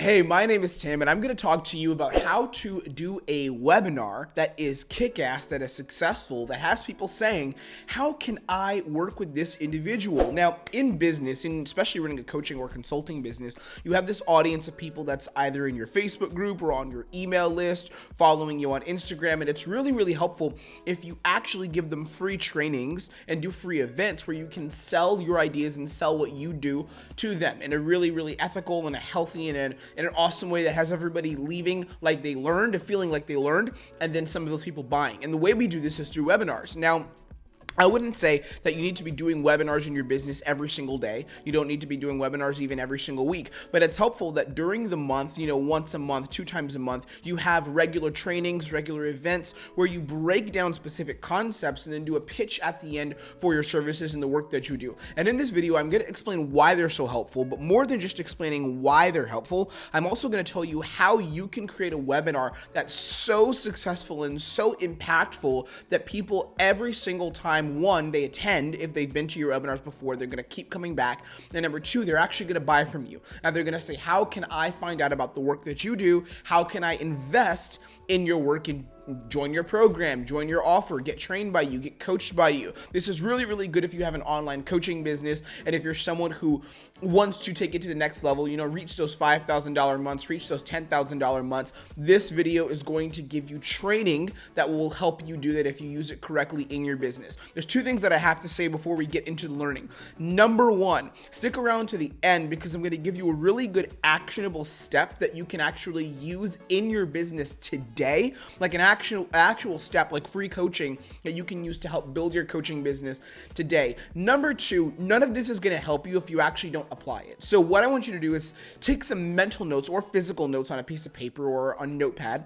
Hey, my name is Tim, and I'm going to talk to you about how to do a webinar that is kick-ass, that is successful, that has people saying, how can I work with this individual? Now, in business, and especially running a coaching or consulting business, you have this audience of people that's either in your Facebook group or on your email list, following you on Instagram, and it's really, really helpful if you actually give them free trainings and do free events where you can sell your ideas and sell what you do to them in a really, really ethical and a healthy and in an awesome way that has everybody leaving like they learned, feeling like they learned, and then some of those people buying. And the way we do this is through webinars. Now, I wouldn't say that you need to be doing webinars in your business every single day. You don't need to be doing webinars even every single week, but it's helpful that during the month, once a month, 2 times a month, you have regular trainings, regular events where you break down specific concepts and then do a pitch at the end for your services and the work that you do. And in this video, I'm going to explain why they're so helpful, but more than just explaining why they're helpful, I'm also going to tell you how you can create a webinar that's so successful and so impactful that people every single time, one, they attend. If they've been to your webinars before, they're going to keep coming back. And number 2, they're actually going to buy from you. And they're going to say, how can I find out about the work that you do? How can I invest in your work and join your program, join your offer, get trained by you, get coached by you? This is really, really good if you have an online coaching business and if you're someone who wants to take it to the next level, reach those $5,000 months, reach those $10,000 months. This video is going to give you training that will help you do that if you use it correctly in your business. There's 2 things that I have to say before we get into learning. Number 1, stick around to the end because I'm going to give you a really good actionable step that you can actually use in your business today, like an actual step, like free coaching that you can use to help build your coaching business today. Number 2, none of this is going to help you if you actually don't apply it. So what I want you to do is take some mental notes or physical notes on a piece of paper or on a notepad.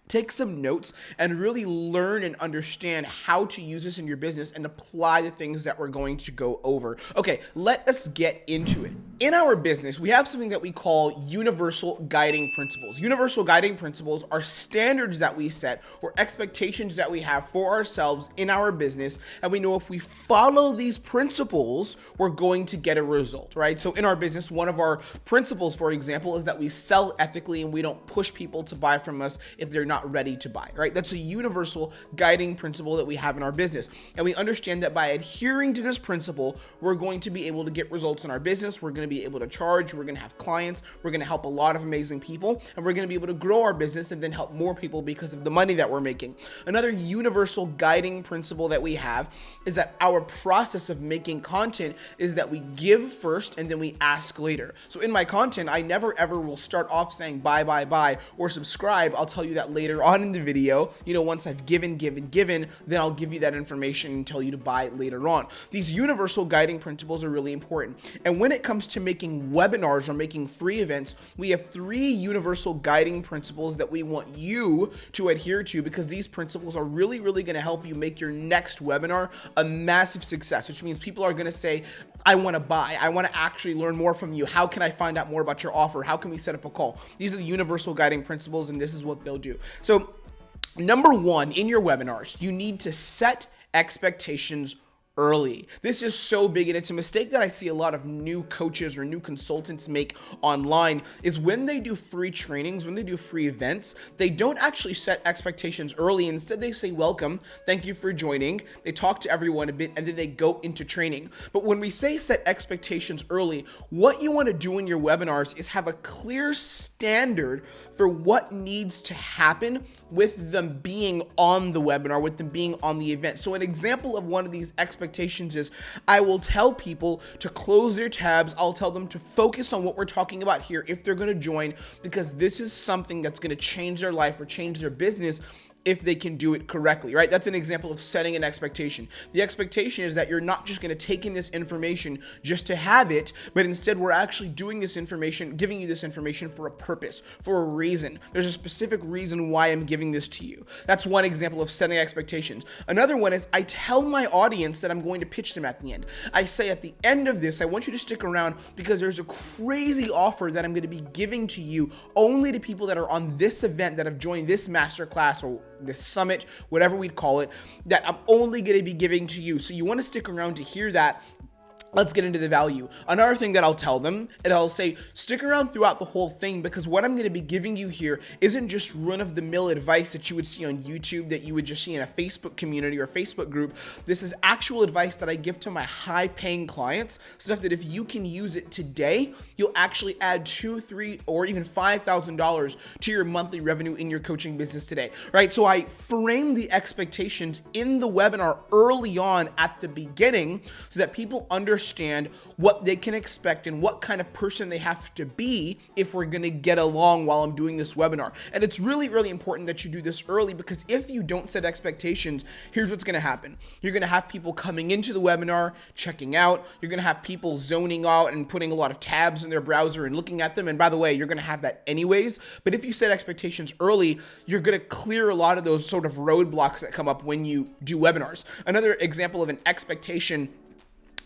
Take some notes and really learn and understand how to use this in your business and apply the things that we're going to go over. Okay, let us get into it. In our business, we have something that we call universal guiding principles. Universal guiding principles are standards that we set or expectations that we have for ourselves in our business. And we know if we follow these principles, we're going to get a result, right? So in our business, one of our principles, for example, is that we sell ethically and we don't push people to buy from us if they're not ready to buy, right? That's a universal guiding principle that we have in our business. And we understand that by adhering to this principle, we're going to be able to get results in our business. We're going to be able to charge. We're going to have clients. We're going to help a lot of amazing people. And we're going to be able to grow our business and then help more people because of the money that we're making. Another universal guiding principle that we have is that our process of making content is that we give first and then we ask later. So in my content, I never ever will start off saying buy, or subscribe. I'll tell you that later on in the video. Once I've given, then I'll give you that information and tell you to buy later on. These universal guiding principles are really important. And when it comes to making webinars or making free events, we have 3 universal guiding principles that we want you to adhere to because these principles are really, really going to help you make your next webinar a massive success, which means people are going to say, I want to buy. I want to actually learn more from you. How can I find out more about your offer? How can we set up a call? These are the universal guiding principles, and this is what they'll do. So number 1, in your webinars, you need to set expectations early. This is so big, and it's a mistake that I see a lot of new coaches or new consultants make online is when they do free trainings, when they do free events, they don't actually set expectations early. Instead, they say, welcome, thank you for joining. They talk to everyone a bit, and then they go into training. But when we say set expectations early, what you want to do in your webinars is have a clear standard for what needs to happen with them being on the webinar, with them being on the event. So an example of one of these expectations is I will tell people to close their tabs. I'll tell them to focus on what we're talking about here if they're going to join, because this is something that's going to change their life or change their business if they can do it correctly, right? That's an example of setting an expectation. The expectation is that you're not just going to take in this information just to have it, but instead we're actually doing this information, giving you this information for a purpose, for a reason. There's a specific reason why I'm giving this to you. That's one example of setting expectations. Another one is I tell my audience that I'm going to pitch them at the end. I say at the end of this, I want you to stick around because there's a crazy offer that I'm going to be giving to you only to people that are on this event, that have joined this masterclass or this summit, whatever we'd call it, that I'm only going to be giving to you. So you want to stick around to hear that. let's get into the value. Another thing that I'll tell them, and I'll say, stick around throughout the whole thing, because what I'm going to be giving you here isn't just run-of-the-mill advice that you would see on YouTube, that you would just see in a Facebook community or Facebook group. This is actual advice that I give to my high-paying clients, stuff that if you can use it today, you'll actually add $2,000, $3,000, or even $5,000 to your monthly revenue in your coaching business today, right? So I frame the expectations in the webinar early on at the beginning so that people understand what they can expect and what kind of person they have to be if we're going to get along while I'm doing this webinar. And it's really, really important that you do this early, because if you don't set expectations, here's what's going to happen. You're going to have people coming into the webinar, checking out. You're going to have people zoning out and putting a lot of tabs in their browser and looking at them. And by the way, you're going to have that anyways. But if you set expectations early, you're going to clear a lot of those sort of roadblocks that come up when you do webinars. Another example of an expectation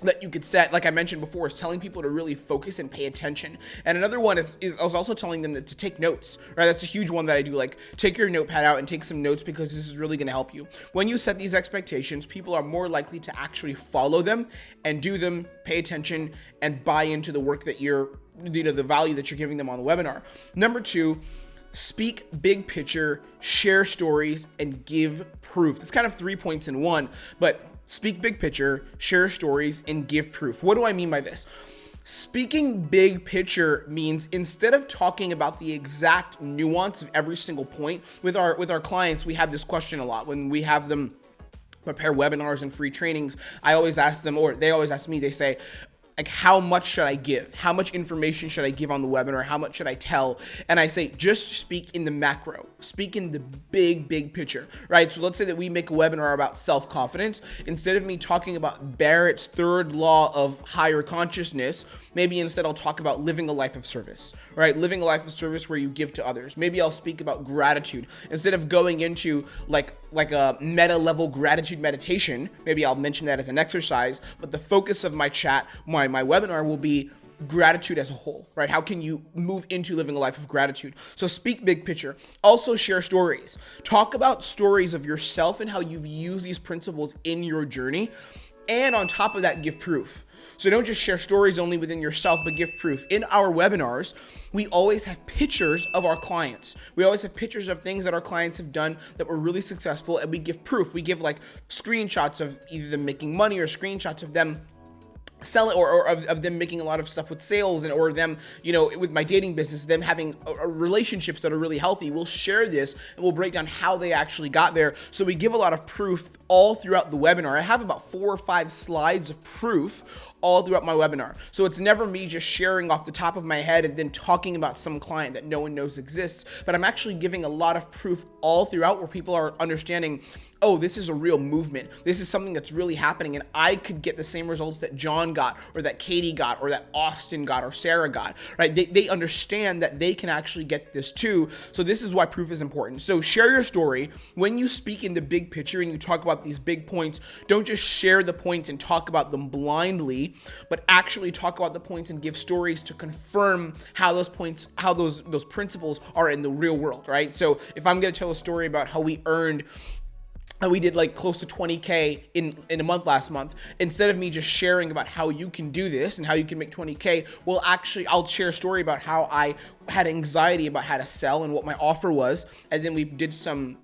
that you could set, like I mentioned before, is telling people to really focus and pay attention. And another one is I was also telling them to take notes, right? That's a huge one that I do. Like, take your notepad out and take some notes, because this is really going to help you. When you set these expectations, people are more likely to actually follow them and do them, pay attention, and buy into the work that the value that you're giving them on the webinar. Number 2, speak big picture, share stories, and give proof. It's kind of 3 points in one, but speak big picture, share stories, and give proof. What do I mean by this? Speaking big picture means, instead of talking about the exact nuance of every single point, with our clients, we have this question a lot when we have them prepare webinars and free trainings. I always ask them, or they always ask me, they say, like, how much should I give? How much information should I give on the webinar? How much should I tell? And I say, just speak in the macro, speak in the big picture, right? So let's say that we make a webinar about self-confidence. Instead of me talking about Barrett's third law of higher consciousness, maybe instead I'll talk about living a life of service, right? Living a life of service where you give to others. Maybe I'll speak about gratitude. Instead of going into like a meta level gratitude meditation, maybe I'll mention that as an exercise, but the focus of my chat, my webinar will be gratitude as a whole, right? How can you move into living a life of gratitude? So speak big picture. Also share stories. Talk about stories of yourself and how you've used these principles in your journey. And on top of that, give proof. So don't just share stories only within yourself, but give proof. In our webinars, we always have pictures of our clients. We always have pictures of things that our clients have done that were really successful, and we give proof. We give like screenshots of either them making money or screenshots of them selling, or of them making a lot of stuff with sales, and or them, with my dating business, them having relationships that are really healthy. We'll share this and we'll break down how they actually got there. So we give a lot of proof all throughout the webinar. I have about 4 or 5 slides of proof all throughout my webinar. So it's never me just sharing off the top of my head and then talking about some client that no one knows exists, but I'm actually giving a lot of proof all throughout where people are understanding, oh, this is a real movement. This is something that's really happening, and I could get the same results that John got, or that Katie got, or that Austin got, or Sarah got, right? They understand that they can actually get this too. So this is why proof is important. So share your story. When you speak in the big picture and you talk about these big points, don't just share the points and talk about them blindly, but actually talk about the points and give stories to confirm how those points, how those principles are in the real world, right? So if I'm going to tell a story about how we did like close to 20K in a month last month, instead of me just sharing about how you can do this and how you can make 20K, I'll share a story about how I had anxiety about how to sell and what my offer was. And then we did some,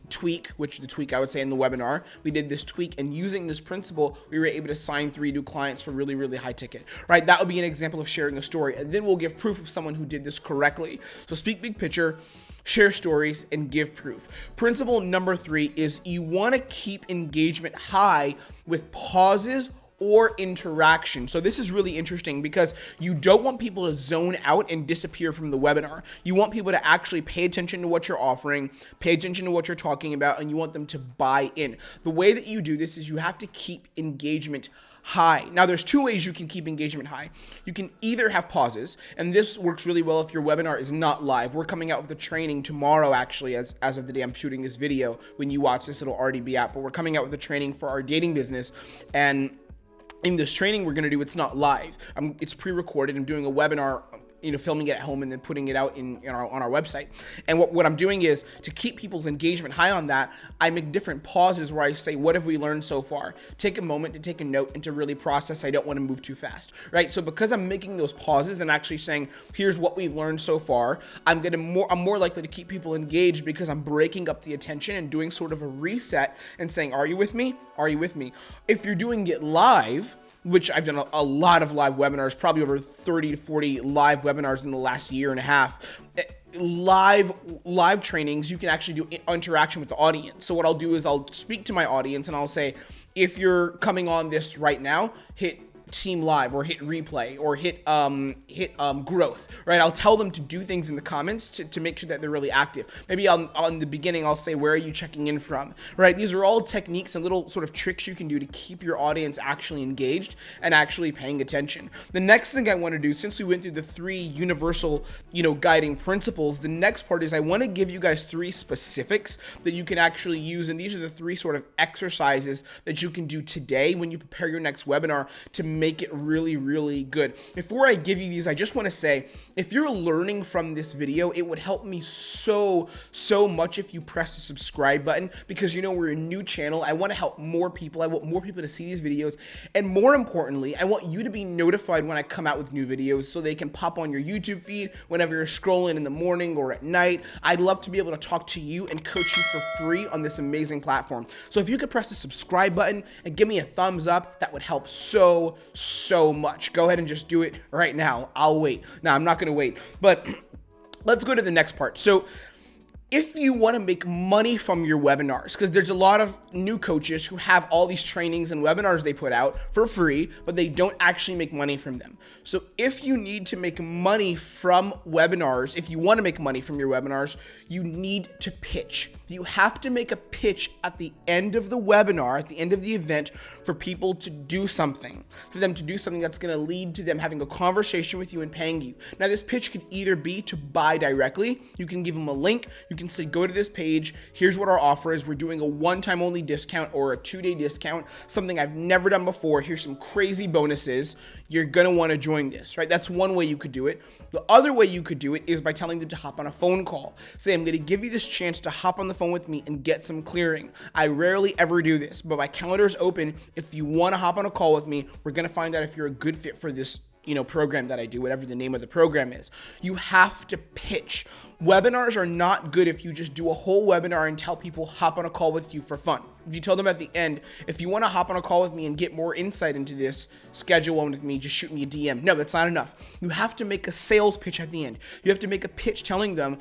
tweak, which the tweak I would say in the webinar, we did this tweak, and using this principle, we were able to sign 3 new clients for really, really high ticket, right? That would be an example of sharing a story. And then we'll give proof of someone who did this correctly. So speak big picture, share stories, and give proof. Principle number 3 is you want to keep engagement high with pauses or interaction. So this is really interesting because you don't want people to zone out and disappear from the webinar. You want people to actually pay attention to what you're offering, pay attention to what you're talking about, and you want them to buy in. The way that you do this is you have to keep engagement high. Now, there's 2 ways you can keep engagement high. You can either have pauses, and this works really well if your webinar is not live. We're coming out with a training tomorrow, actually, as of the day I'm shooting this video. When you watch this, it'll already be out, but we're coming out with a training for our dating business, and in this training we're going to do, it's not live. It's pre-recorded. I'm doing a webinar filming it at home and then putting it out on our website. And what I'm doing is to keep people's engagement high on that, I make different pauses where I say, what have we learned so far? Take a moment to take a note and to really process. I don't want to move too fast, right? So because I'm making those pauses and actually saying, here's what we've learned so far, I'm more likely to keep people engaged because I'm breaking up the attention and doing sort of a reset and saying, are you with me? Are you with me? If you're doing it live, which I've done a lot of live webinars, probably over 30 to 40 live webinars in the last year and a half. Live trainings, you can actually do interaction with the audience. So what I'll do is I'll speak to my audience and I'll say, if you're coming on this right now, hit team live or hit replay or hit growth, right? I'll tell them to do things in the comments to make sure that they're really active. Maybe on the beginning, I'll say, where are you checking in from, right? These are all techniques and little sort of tricks you can do to keep your audience actually engaged and actually paying attention. The next thing I want to do, since we went through the 3 universal, guiding principles, the next part is I want to give you guys 3 specifics that you can actually use. And these are the 3 sort of exercises that you can do today when you prepare your next webinar to make it really, really good. Before I give you these, I just want to say, if you're learning from this video, it would help me so much if you press the subscribe button, because we're a new channel. I want to help more people. I want more people to see these videos. And more importantly, I want you to be notified when I come out with new videos so they can pop on your YouTube feed whenever you're scrolling in the morning or at night. I'd love to be able to talk to you and coach you for free on this amazing platform. So if you could press the subscribe button and give me a thumbs up, that would help so much. Go ahead and just do it right now. I'll wait. No, I'm not going to wait. But let's go to the next part. So if you want to make money from your webinars, because there's a lot of new coaches who have all these trainings and webinars they put out for free, but they don't actually make money from them. So if you need to make money from webinars, if you want to make money from your webinars, you need to pitch. You have to make a pitch at the end of the webinar, at the end of the event, for people to do something, for them to do something that's going to lead to them having a conversation with you and paying you. Now, this pitch could either be to buy directly. You can give them a link. You can say, go to this page. Here's what our offer is. We're doing a one-time only discount or a 2-day discount, something I've never done before. Here's some crazy bonuses. You're going to want to join this, right? That's one way you could do it. The other way you could do it is by telling them to hop on a phone call. Say, I'm going to give you this chance to hop on the phone with me and get some clearing. I rarely ever do this, but my calendar is open. If you want to hop on a call with me, we're going to find out if you're a good fit for this program that I do, whatever the name of the program is. You have to pitch. Webinars are not good if you just do a whole webinar and tell people hop on a call with you for fun. If you tell them at the end, if you want to hop on a call with me and get more insight into this, schedule one with me, just shoot me a DM. No, that's not enough. You have to make a sales pitch at the end. You have to make a pitch telling them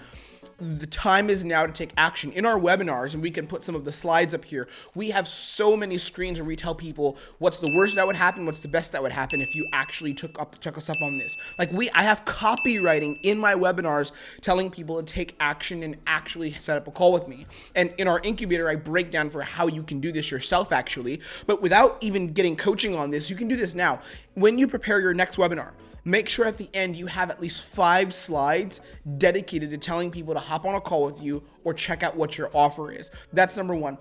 the time is now to take action. In our webinars, and we can put some of the slides up here, we have so many screens where we tell people what's the worst that would happen, what's the best that would happen if you actually took us up on this. I have copywriting in my webinars telling people to take action and actually set up a call with me. And in our incubator, I break down for how you can do this yourself actually, but without even getting coaching on this, you can do this now. When you prepare your next webinar, make sure at the end you have at least 5 slides dedicated to telling people to hop on a call with you or check out what your offer is. That's number 1.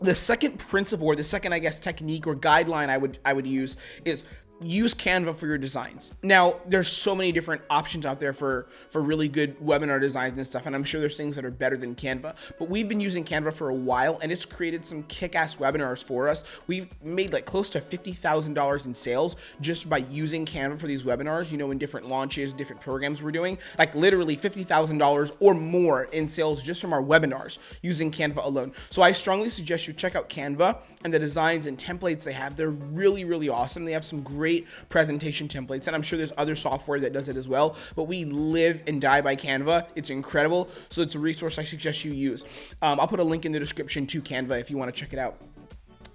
The second principle, or the second, technique or guideline I would use is use Canva for your designs. Now, there's so many different options out there for really good webinar designs and stuff, and I'm sure there's things that are better than Canva, but we've been using Canva for a while, and it's created some kick-ass webinars for us. We've made close to $50,000 in sales just by using Canva for these webinars, in different launches, different programs we're doing, literally $50,000 or more in sales just from our webinars using Canva alone. So I strongly suggest you check out Canva and the designs and templates they have. They're really, really awesome. They have some great presentation templates, and I'm sure there's other software that does it as well, but we live and die by Canva. It's incredible. So it's a resource I suggest you use. I'll put a link in the description to Canva if you want to check it out.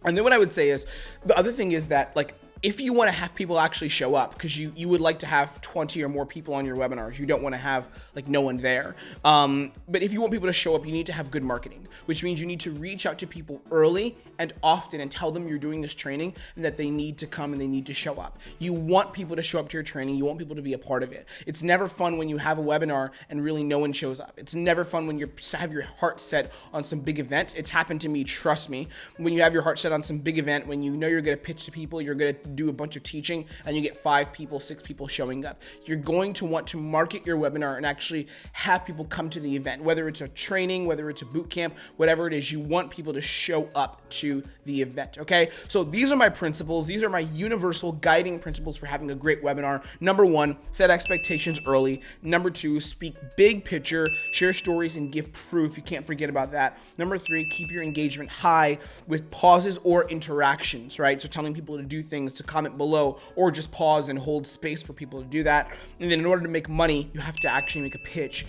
And then what I would say is, the other thing is that if you want to have people actually show up, because you would like to have 20 or more people on your webinars, you don't want to have no one there. But if you want people to show up, you need to have good marketing, which means you need to reach out to people early and often and tell them you're doing this training and that they need to come and they need to show up. You want people to show up to your training. You want people to be a part of it. It's never fun when you have a webinar and really no one shows up. It's never fun when you have your heart set on some big event. It's happened to me, trust me. When you have your heart set on some big event, when you know you're going to pitch to people, you're going to do a bunch of teaching and you get 5 people, 6 people showing up. You're going to want to market your webinar and actually have people come to the event, whether it's a training, whether it's a boot camp, whatever it is, you want people to show up to the event, okay? So these are my principles. These are my universal guiding principles for having a great webinar. Number 1, set expectations early. Number 2, speak big picture, share stories and give proof. You can't forget about that. Number 3, keep your engagement high with pauses or interactions, right? So telling people to do things, to comment below, or just pause and hold space for people to do that. And then in order to make money, you have to actually make a pitch.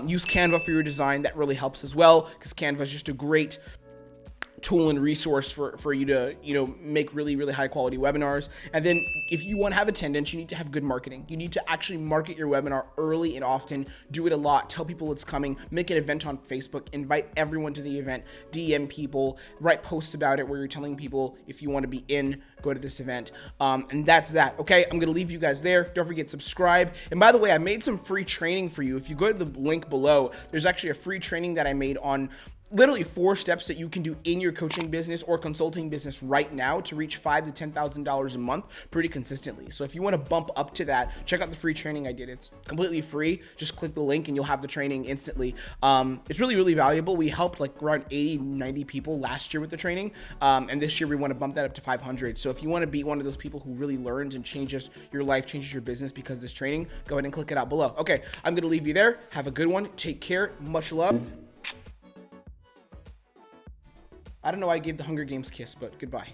Use Canva for your design. That really helps as well, because Canva is just a great tool and resource for you to, make really, really high quality webinars. And then if you want to have attendance, you need to have good marketing. You need to actually market your webinar early and often, do it a lot, tell people it's coming, make an event on Facebook, invite everyone to the event, DM people, write posts about it where you're telling people if you want to be in, go to this event. And that's that. Okay. I'm going to leave you guys there. Don't forget, subscribe. And by the way, I made some free training for you. If you go to the link below, there's actually a free training that I made on literally 4 steps that you can do in your coaching business or consulting business right now to reach $5,000 to $10,000 a month pretty consistently. So if you want to bump up to that, check out the free training I did. It's completely free. Just click the link and you'll have the training instantly. It's really, really valuable. We helped like around 80, 90 people last year with the training. And this year we want to bump that up to 500. So if you want to be one of those people who really learns and changes your life, changes your business because of this training, go ahead and click it out below. Okay, I'm going to leave you there. Have a good one. Take care. Much love. I don't know why I gave the Hunger Games kiss, but goodbye.